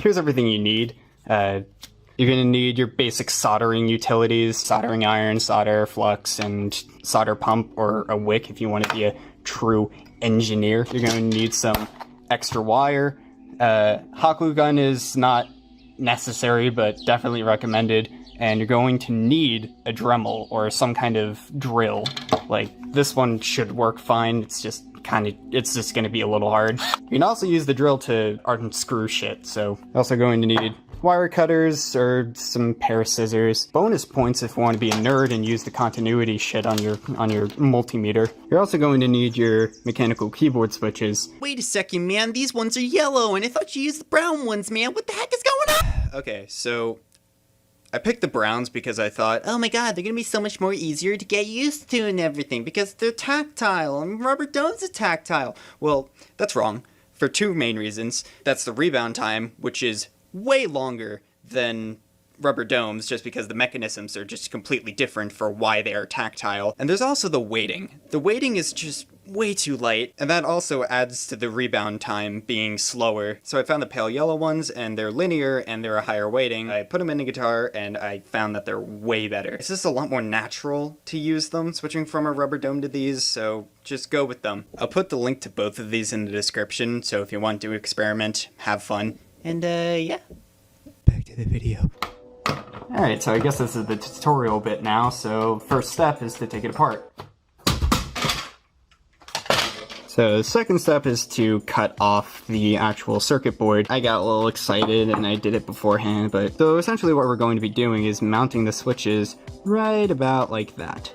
Here's everything you need. You're going to need your basic soldering utilities, soldering iron, solder, flux, and solder pump, or a wick if you want to be a true engineer. You're going to need some extra wire. Hot glue gun is not necessary, but definitely recommended. And you're going to need a Dremel or some kind of drill. Like, this one should work fine. It's just going to be a little hard. You can also use the drill to unscrew shit. So you're also going to need wire cutters or some pair of scissors. Bonus points if you want to be a nerd and use the continuity shit on your multimeter. You're also going to need your mechanical keyboard switches. Wait a second, man. These ones are yellow, and I thought you used the brown ones, man. What the heck is going on? Okay, so I picked the browns because I thought, oh my god, they're gonna be so much more easier to get used to and everything because they're tactile, and rubber domes are tactile. Well, that's wrong. For two main reasons. That's the rebound time, which is way longer than rubber domes just because the mechanisms are just completely different for why they are tactile. And there's also the weighting. The weighting is just way too light, and that also adds to the rebound time being slower. So I found the pale yellow ones, and they're linear, and they're a higher weighting. I put them in the guitar, and I found that they're way better. It's just a lot more natural to use them, switching from a rubber dome to these, so just go with them. I'll put the link to both of these in the description, so if you want to experiment, have fun. And yeah. Back to the video. Alright, so I guess this is the tutorial bit now, so first step is to take it apart. So the second step is to cut off the actual circuit board. I got a little excited and I did it beforehand, but so essentially what we're going to be doing is mounting the switches right about like that.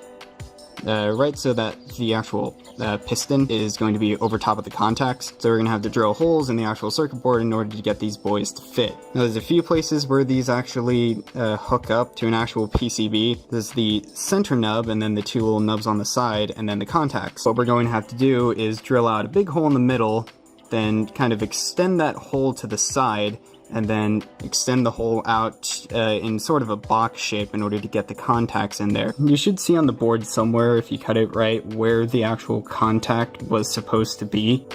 Right so that the actual piston is going to be over top of the contacts. So we're going to have to drill holes in the actual circuit board in order to get these boys to fit. Now there's a few places where these actually hook up to an actual PCB. There's the center nub and then the two little nubs on the side and then the contacts. What we're going to have to do is drill out a big hole in the middle, then kind of extend that hole to the side, and then extend the hole out in sort of a box shape in order to get the contacts in there. You should see on the board somewhere, if you cut it right, where the actual contact was supposed to be.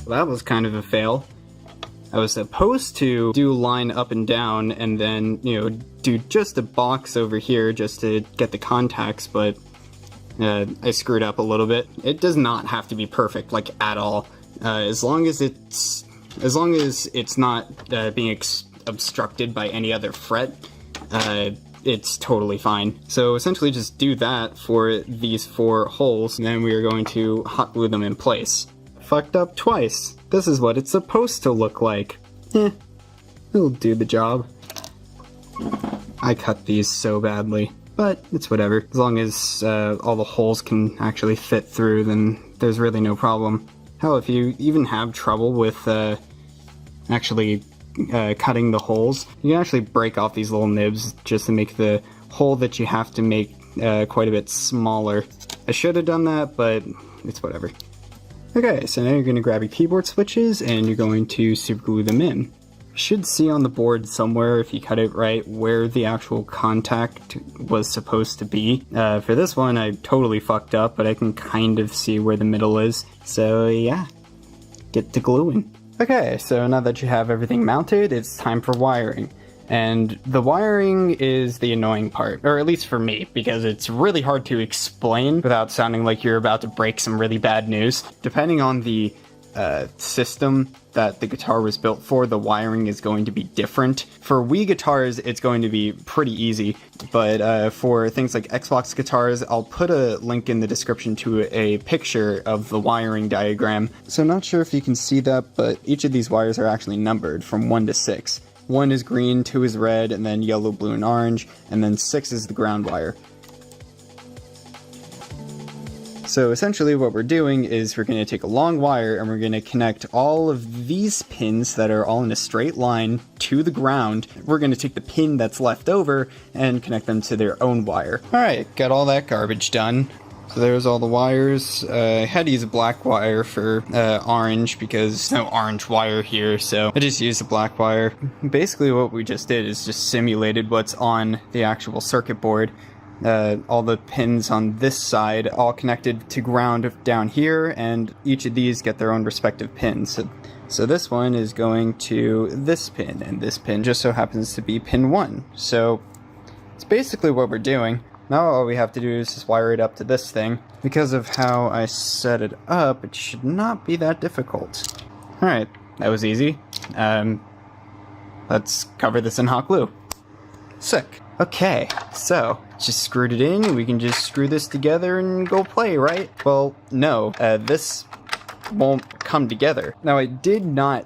That was kind of a fail. I was supposed to do line up and down and then, you know, do just a box over here just to get the contacts, but I screwed up a little bit. It does not have to be perfect, like, at all. As long as it's not being obstructed by any other fret, it's totally fine. So essentially just do that for these 4 holes, and then we are going to hot glue them in place. Fucked up twice. This is what it's supposed to look like. It'll do the job. I cut these so badly, but it's whatever. As long as all the holes can actually fit through, then there's really no problem. Hell, if you even have trouble with actually cutting the holes, you can actually break off these little nibs just to make the hole that you have to make quite a bit smaller. I should have done that, but it's whatever. Okay, so now you're going to grab your keyboard switches and you're going to super glue them in. You should see on the board somewhere, if you cut it right, where the actual contact was supposed to be. For this one, I totally fucked up, but I can kind of see where the middle is. So yeah, get to gluing. Okay, so now that you have everything mounted, it's time for wiring. And the wiring is the annoying part, or at least for me, because it's really hard to explain without sounding like you're about to break some really bad news. Depending on the system that the guitar was built for, the wiring is going to be different. For Wii guitars, it's going to be pretty easy, but for things like Xbox guitars, I'll put a link in the description to a picture of the wiring diagram. So I'm not sure if you can see that, but each of these wires are actually numbered from 1 to 6. 1 is green, 2 is red, and then yellow, blue, and orange, and then 6 is the ground wire. So essentially what we're doing is we're going to take a long wire and we're going to connect all of these pins that are all in a straight line to the ground. We're going to take the pin that's left over and connect them to their own wire. Alright, got all that garbage done. So there's all the wires. I had to use a black wire for orange because there's no orange wire here, so I just used a black wire. Basically what we just did is just simulated what's on the actual circuit board. All the pins on this side all connected to ground down here, and each of these get their own respective pins. So this one is going to this pin, and this pin just so happens to be pin 1. So it's basically what we're doing. Now all we have to do is just wire it up to this thing. Because of how I set it up, it should not be that difficult. Alright, that was easy. Let's cover this in hot glue. Sick. Okay, so just screwed it in, we can just screw this together and go play, right? Well, no, this won't come together. Now, I did not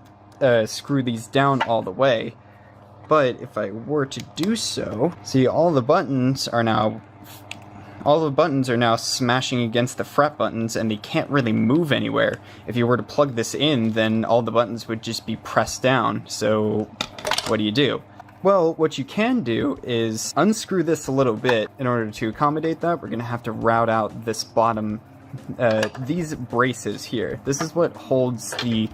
screw these down all the way, but if I were to do so, see, all the buttons are now smashing against the fret buttons, and they can't really move anywhere. If you were to plug this in, then all the buttons would just be pressed down, so what do? Well, what you can do is unscrew this a little bit. In order to accommodate that, we're going to have to route out this bottom, these braces here. This is what holds the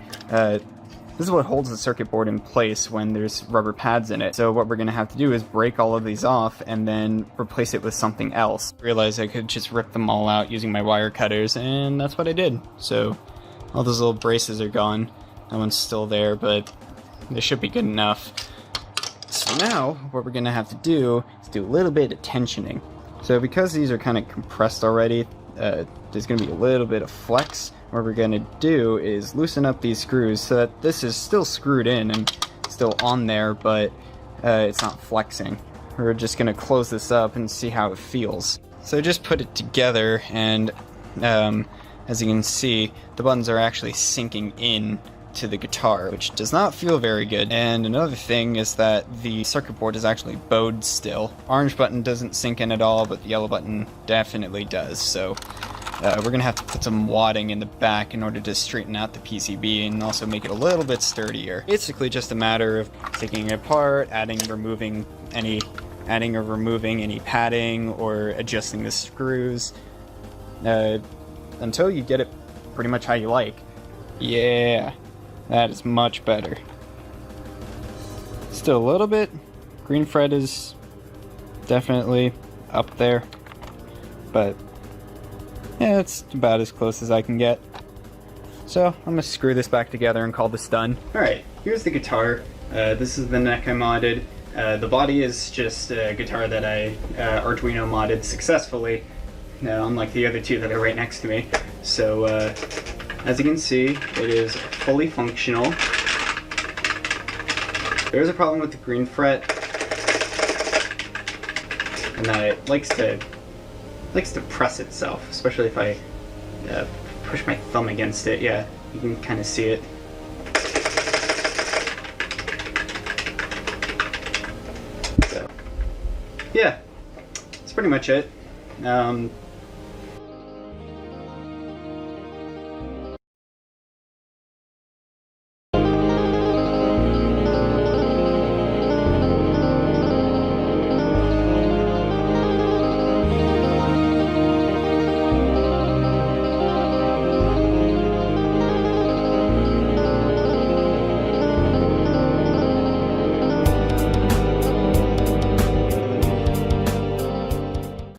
circuit board in place when there's rubber pads in it. So what we're going to have to do is break all of these off and then replace it with something else. I realized I could just rip them all out using my wire cutters, and that's what I did. So all those little braces are gone. That one's still there, but they should be good enough. So now, what we're going to have to do is do a little bit of tensioning. So because these are kind of compressed already, there's going to be a little bit of flex. What we're going to do is loosen up these screws so that this is still screwed in and still on there, but it's not flexing. We're just going to close this up and see how it feels. So just put it together, and as you can see, the buttons are actually sinking in to the guitar, which does not feel very good. And another thing is that the circuit board is actually bowed still. Orange button doesn't sink in at all, but the yellow button definitely does. So we're gonna have to put some wadding in the back in order to straighten out the PCB and also make it a little bit sturdier. Basically just a matter of taking it apart, adding or removing any padding or adjusting the screws until you get it pretty much how you like. Yeah. That is much better. Still a little bit. Green fret is definitely up there. But yeah, it's about as close as I can get. So I'm going to screw this back together and call this done. Alright, here's the guitar. This is the neck I modded. The body is just a guitar that I Arduino modded successfully, unlike the other two that are right next to me. So as you can see, it is fully functional. There's a problem with the green fret, and that it likes to press itself, especially if I push my thumb against it. Yeah, you can kind of see it. So, yeah, that's pretty much it.